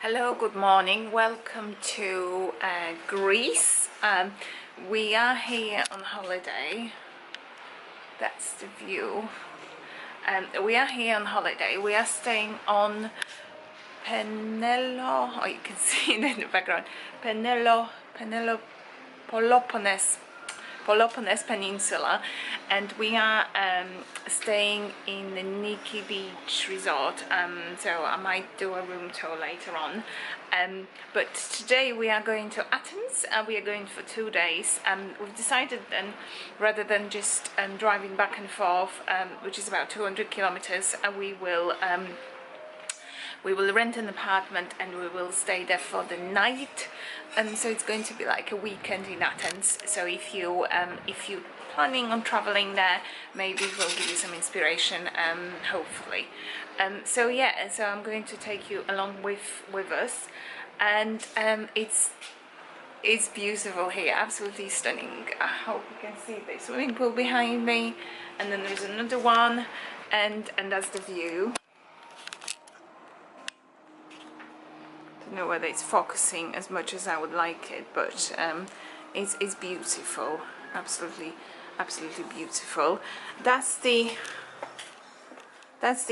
Hello, good morning. Welcome to Greece. We are here on holiday. That's the view. We are here on holiday. We are staying on Penelo. Oh, you can see it in the background. Peloponnese Peninsula, and we are staying in the Nikki beach resort, so I might do a room tour later on, but today we are going to Athens. We are going for 2 days. We've decided then, rather than just driving back and forth, which is about 200 kilometers, we will rent an apartment and we will stay there for the night. So it's going to be like a weekend in Athens. So if you're planning on traveling there, maybe it will give you some inspiration, hopefully. So yeah, so I'm going to take you along with us, and it's beautiful here, absolutely stunning. I hope you can see the swimming pool behind me, and then there's another one, and that's the view. Don't know whether it's focusing as much as I would like it, but it's beautiful, absolutely beautiful. That's the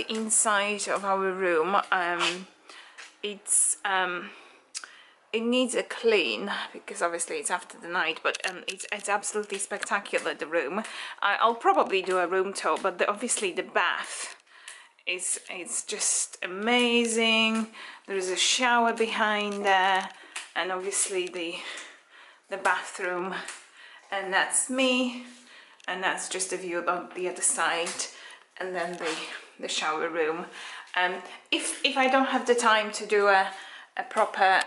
inside of our room. It needs a clean because obviously it's after the night, but it's absolutely spectacular, the room. I'll probably do a room tour, but obviously the bath it's just amazing. There is a shower behind there, and obviously the bathroom, and that's me, and that's just a view on the other side, and then the shower room. If I don't have the time to do a proper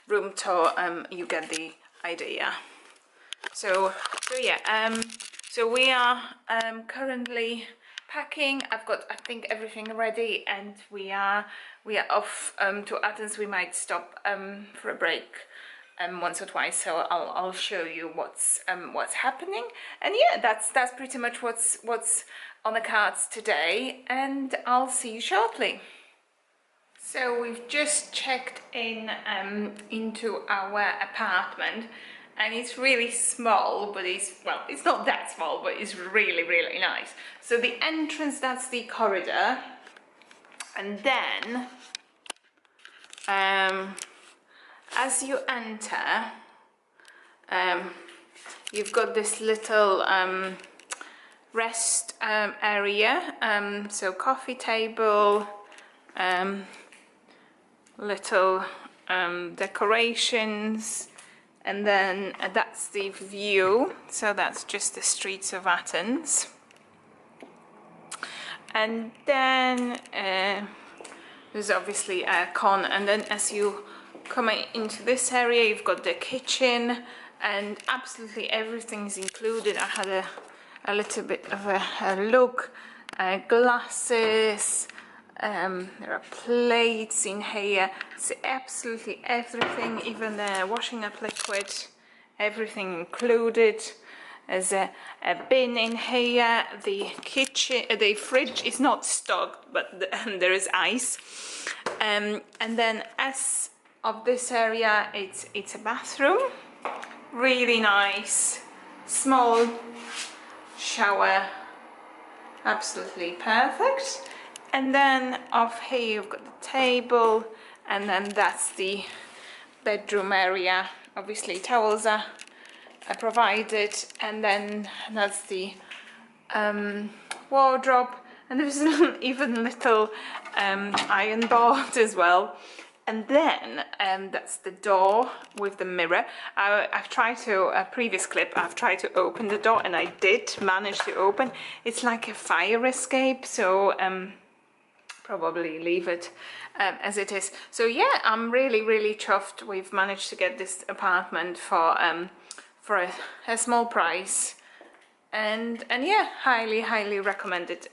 room tour, you get the idea. So yeah, so we are currently packing. I've got, I think, everything ready, and we are off to Athens. We might stop for a break once or twice, so I'll show you what's happening. And yeah, that's pretty much what's on the cards today, and I'll see you shortly. So we've just checked in into our apartment, and it's really small, but it's not that small, but it's really nice. So the entrance, that's the corridor, and then as you enter, you've got this little rest area, so coffee table, little decorations, and then that's the view. So that's just the streets of Athens, and then there's obviously aircon, and then as you come into this area, you've got the kitchen, and absolutely everything's included. I had a little bit of a look. Glasses, there are plates in here. It's absolutely everything, even the washing up liquid, everything included. There's a bin in here. The kitchen, the fridge is not stocked, but there is ice. And then as of this area, it's a bathroom, really nice, small shower, absolutely perfect. And then off here you've got the table, and then that's the bedroom area. Obviously towels are provided, and then that's the wardrobe, and there's even little iron board as well. And then that's the door with the mirror. I've tried to, a previous clip, I've tried to open the door, and I did manage to open. It's like a fire escape, so probably leave it as it is. So yeah, I'm really chuffed. We've managed to get this apartment for a small price, and yeah, highly recommend it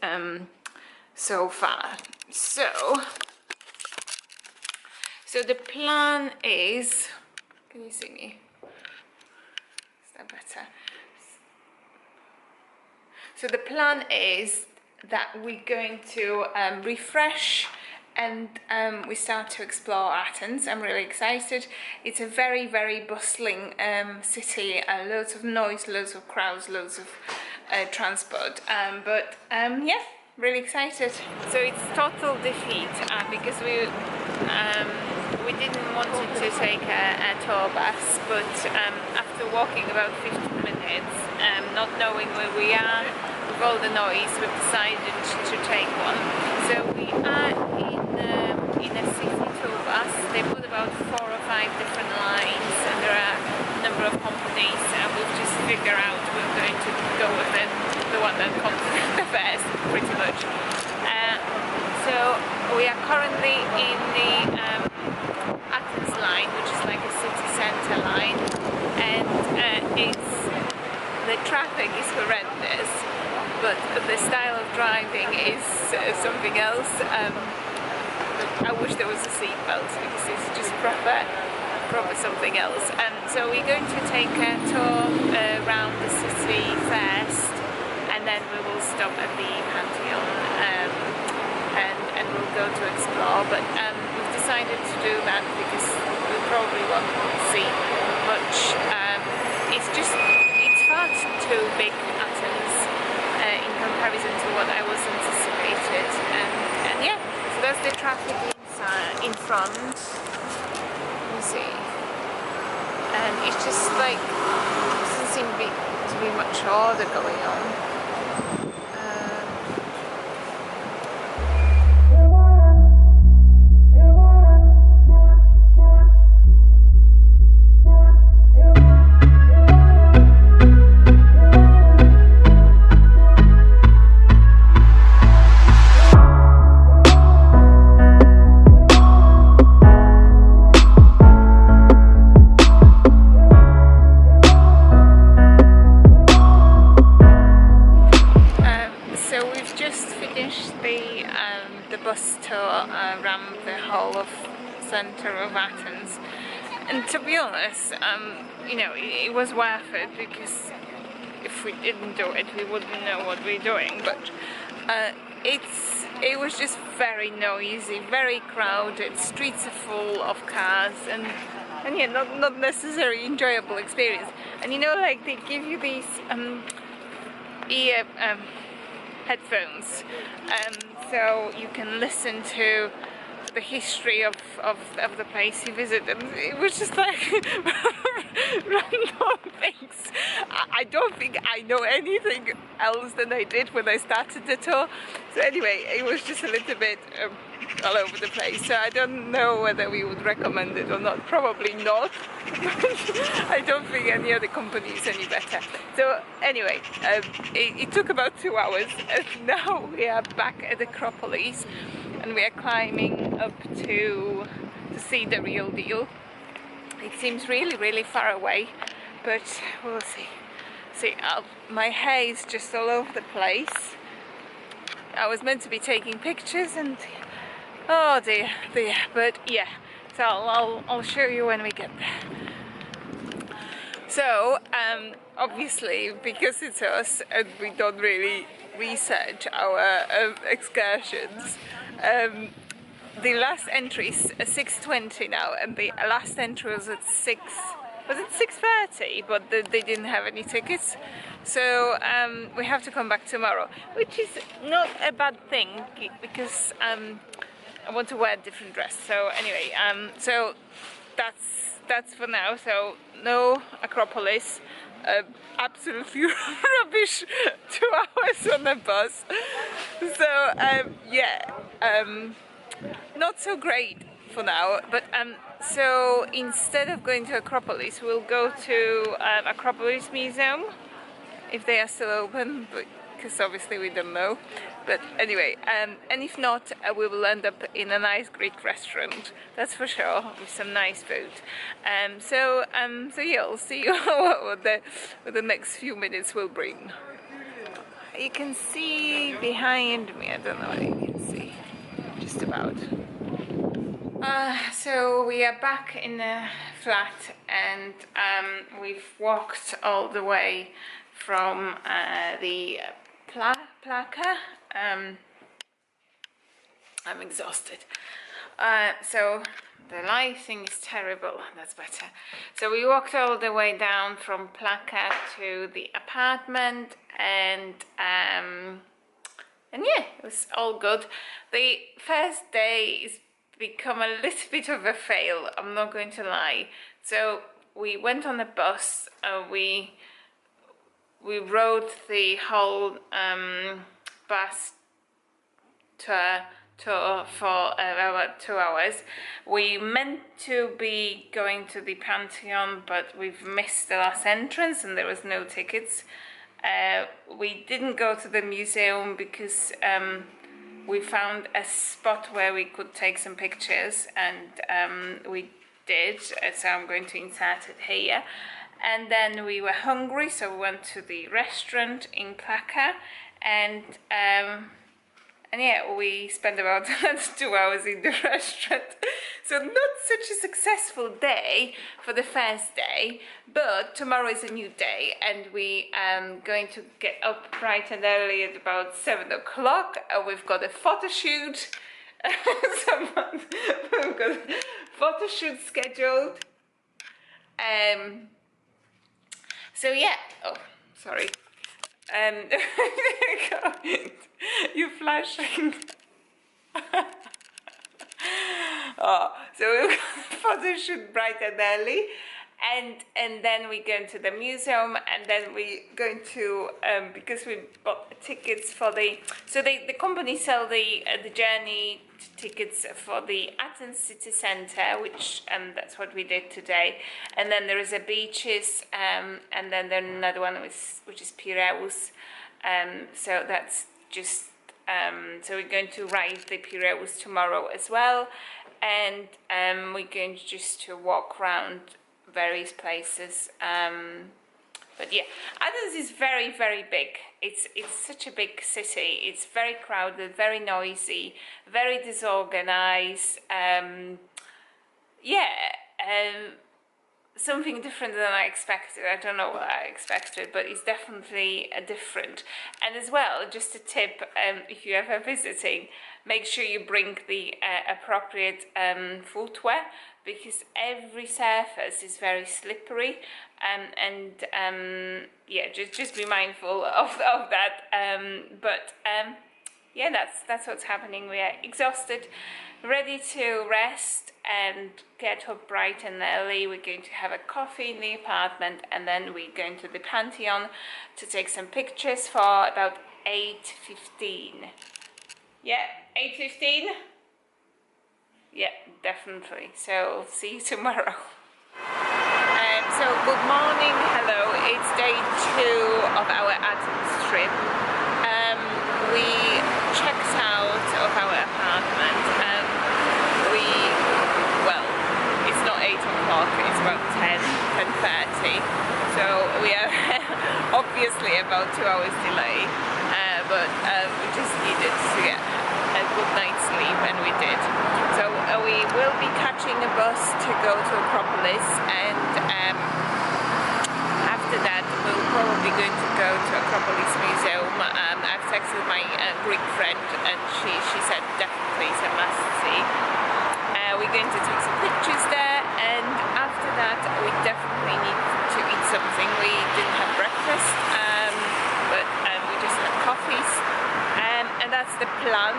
so far. So the plan is, can you see me? Is that better? So the plan is that we're going to refresh and we start to explore Athens. I'm really excited. It's a very, very bustling city, loads of noise, loads of crowds, loads of transport, but yeah, really excited. So it's total defeat because we didn't want to take a tour bus, but after walking about 15 minutes, not knowing where we are, with all the noise, we've decided to take one. So we are in a city tour bus. They put about 4 or 5 different lines, and there are a number of companies, and we've just figured out we're going to go with the one that comes the first, pretty much. So we are currently in the Athens line, which is like a city centre line, and the traffic is horrendous, but the style of driving is something else. I wish there was a seatbelt because it's just proper something else. So we're going to take a tour around the city first, and then we will stop at the Pantheon and we'll go to explore. But we've decided to do that because we probably won't see much. It's far too big, Athens, in comparison to what I was anticipated. And yeah, so that's the traffic in front. Let me see. And it's just like, doesn't seem to be much order going on. The bus tour around the whole of centre of Athens, and to be honest, you know, it was worth it, because if we didn't do it we wouldn't know what we're doing. But it was just very noisy, very crowded, streets are full of cars, and yeah, not necessarily enjoyable experience. And you know, like, they give you these ear headphones, so you can listen to the history of the place you visit, and it was just like random things. I don't think I know anything else than I did when I started the tour. So anyway, it was just a little bit all over the place, so I don't know whether we would recommend it or not. Probably not. I don't think any other company is any better. So anyway, it took about 2 hours, and now we are back at Acropolis, and we are climbing up to see the real deal. It seems really far away, but we'll see. See, my hair is just all over the place. I was meant to be taking pictures, and oh dear, but yeah, so I'll show you when we get there. So obviously, because it's us and we don't really research our excursions, the last entry is 6:20 now, and the last entry was at 6:30, but they didn't have any tickets, so we have to come back tomorrow, which is not a bad thing, because I want to wear a different dress. So anyway, so that's for now. So no Acropolis, absolutely rubbish 2 hours on the bus. So yeah, not so great for now. But so instead of going to Acropolis, we'll go to Acropolis Museum, if they are still open, because obviously we don't know. But anyway, and if not, we will end up in a nice Greek restaurant, that's for sure, with some nice food. So yeah, I'll see you what the next few minutes will bring. You can see behind me, I don't know what you can see, just about. So we are back in the flat, and we've walked all the way from the Plaka I'm exhausted. So the lighting is terrible. That's better. So we walked all the way down from Plaka to the apartment, and yeah, it was all good. The first day is become a little bit of a fail, I'm not going to lie. So we went on a bus, we rode the whole bus tour for about 2 hours. We meant to be going to the Pantheon, but we've missed the last entrance and there was no tickets. We didn't go to the museum because we found a spot where we could take some pictures, and we did, so I'm going to insert it here. And then we were hungry, so we went to the restaurant in Plaka, and yeah, we spent about 2 hours in the restaurant. So not such a successful day for the first day, but tomorrow is a new day, and we going to get up bright and early at about 7 o'clock. We've got a photo shoot. We've got a photo shoot scheduled. So yeah. Oh, sorry. You're flashing. Oh, so we've got a photo shoot bright and early, and then we go into the museum, and then we going to because we bought tickets for the company sell the journey tickets for the Athens city centre, which that's what we did today. And then there is a beaches, and then there's another one which is Piraeus. So that's just so we're going to ride the Piraeus tomorrow as well, and we're going just to walk around various places. But yeah, Athens is very, very big. It's such a big city. It's very crowded, very noisy, very disorganized. Something different than I expected. I don't know what I expected, but it's definitely different. And as well, just a tip, if you're ever visiting, make sure you bring the appropriate footwear, because every surface is very slippery, and yeah, just be mindful of that. Yeah, that's what's happening. We are exhausted, ready to rest and get up bright and early. We're going to have a coffee in the apartment, and then we're going to the Pantheon to take some pictures for about 8:15. Yeah, 8:15? Yeah, definitely. So see you tomorrow. So good morning, hello. It's day 2 of our Athens trip. We checked out of our apartment. Well, it's not 8 o'clock, it's about 10:30. So we are obviously about 2 hours delay, but we just needed to get a good night's sleep, and we did. So we will be catching a bus to go to Acropolis, and after that we're probably going to go to Acropolis Museum. I've texted my Greek friend, and she said definitely it's a must-see. We're going to take some pictures there, and after that we definitely need to eat something. We didn't have breakfast, but we just had coffees, and that's the plan.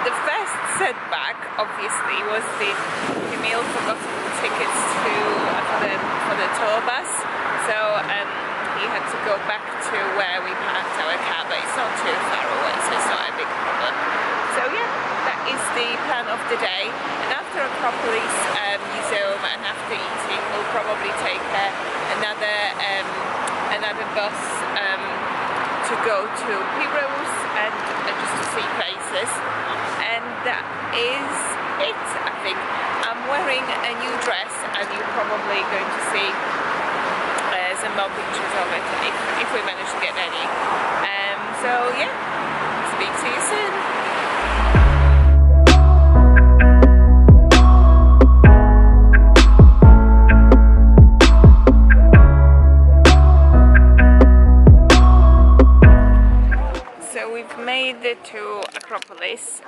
The first setback, obviously, was Emil forgot the tickets for the tour bus, so he had to go back to where we parked our car, but it's not too far away, so it's not a big problem. So yeah, that is the plan of the day. And after Acropolis Museum and after eating, we'll probably take another bus to go to Piraeus and just to see places. And that is it, I think. I'm wearing a new dress, and you're probably going to see some more pictures of it if we manage to get any. So yeah, speak to you soon. Made it to Acropolis.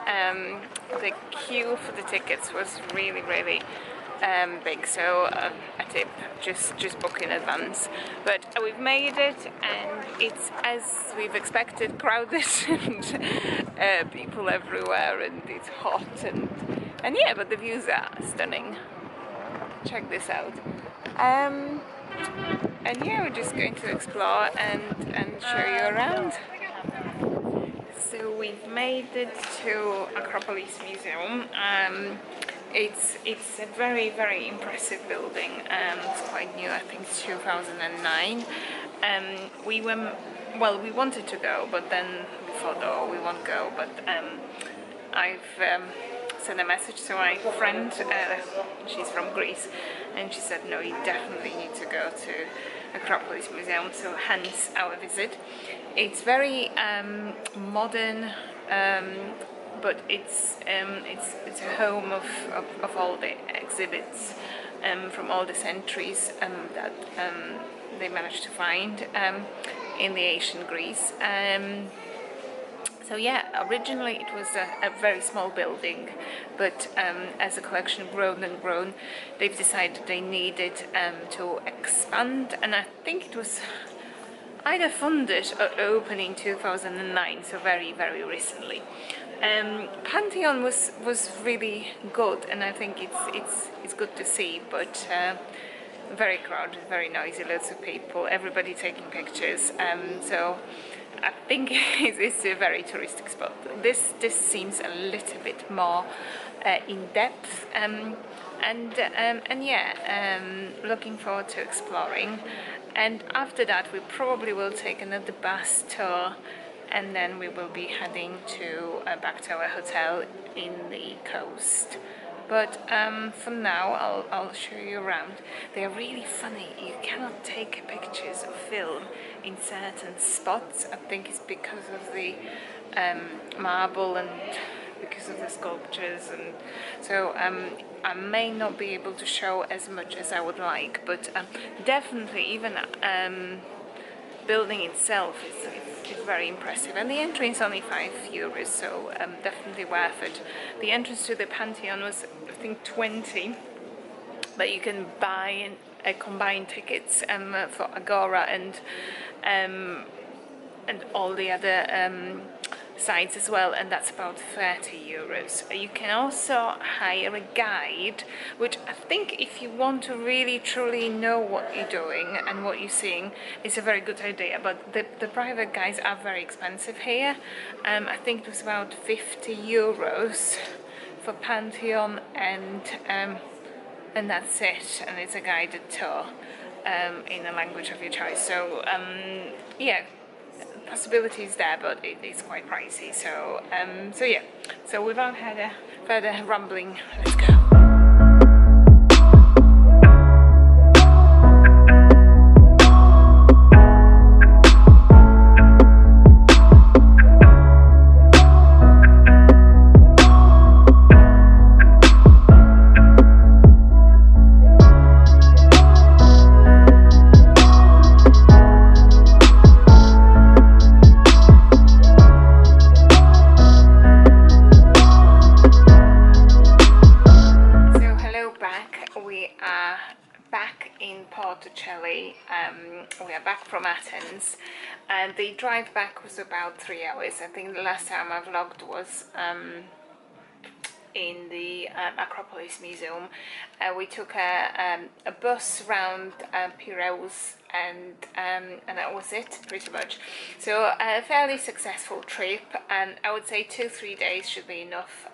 the queue for the tickets was really big, so a tip, just book in advance. But we've made it, and it's as we've expected, crowded and people everywhere, and it's hot, and yeah, but the views are stunning. Check this out. And yeah, we're just going to explore and show you around. So we've made it to Acropolis Museum. It's a very impressive building. It's quite new. I think it's 2009. We wanted to go, but then we thought, oh, we won't go. But I've sent a message to my friend. She's from Greece, and she said, no, you definitely need to go to Acropolis Museum. So hence our visit. It's very modern. But it's a home of all the exhibits from all the centuries that they managed to find in the ancient Greece. So yeah, originally it was a very small building, but as the collection grown and grown, they've decided they needed to expand, and I think it was either funded or opened in 2009, so very recently. Pantheon was really good, and I think it's good to see, but very crowded, very noisy, lots of people, everybody taking pictures. So I think it's a very touristic spot. This seems a little bit more in depth, and yeah, looking forward to exploring. And after that, we probably will take another bus tour, and then we will be heading to back to our hotel in the coast. But for now, I'll show you around. They are really funny. You cannot take pictures or film in certain spots. I think it's because of the marble and because of the sculptures, and so I may not be able to show as much as I would like, but definitely even building itself is very impressive, and the entry is only €5, so definitely worth it. The entrance to the Pantheon was, I think, 20, but you can buy combined tickets for Agora and all the other sites as well, and that's about €30. You can also hire a guide, which I think if you want to really truly know what you're doing and what you're seeing, is a very good idea, but the private guides are very expensive here. I think it was about €50 for Pantheon, and that's it, and it's a guided tour in a language of your choice. So yeah, possibilities there, but it is quite pricey. So yeah. So without further rambling, let's go. Porto, we are back from Athens, and the drive back was about 3 hours. I think the last time I vlogged was in the Acropolis Museum. We took a bus round Piraeus, and that was it pretty much. So a fairly successful trip, and I would say 2-3 days should be enough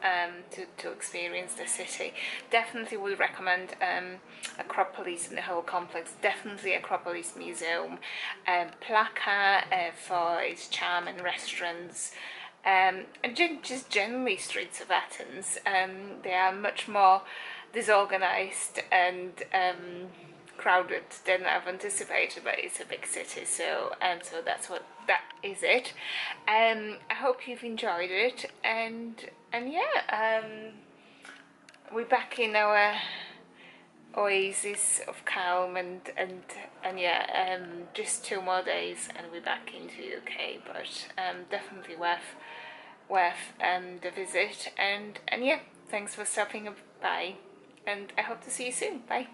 to experience the city. Definitely would recommend Acropolis and the whole complex. Definitely Acropolis Museum, Plaka for its charm and restaurants. And just generally streets of Athens. They are much more disorganized and crowded than I've anticipated, but it's a big city, so so that is it. I hope you've enjoyed it, and yeah, we're back in our oasis of calm, and yeah, just 2 more days and we're back into UK, but definitely worth worth the visit. And yeah, thanks for stopping by, and I hope to see you soon. Bye.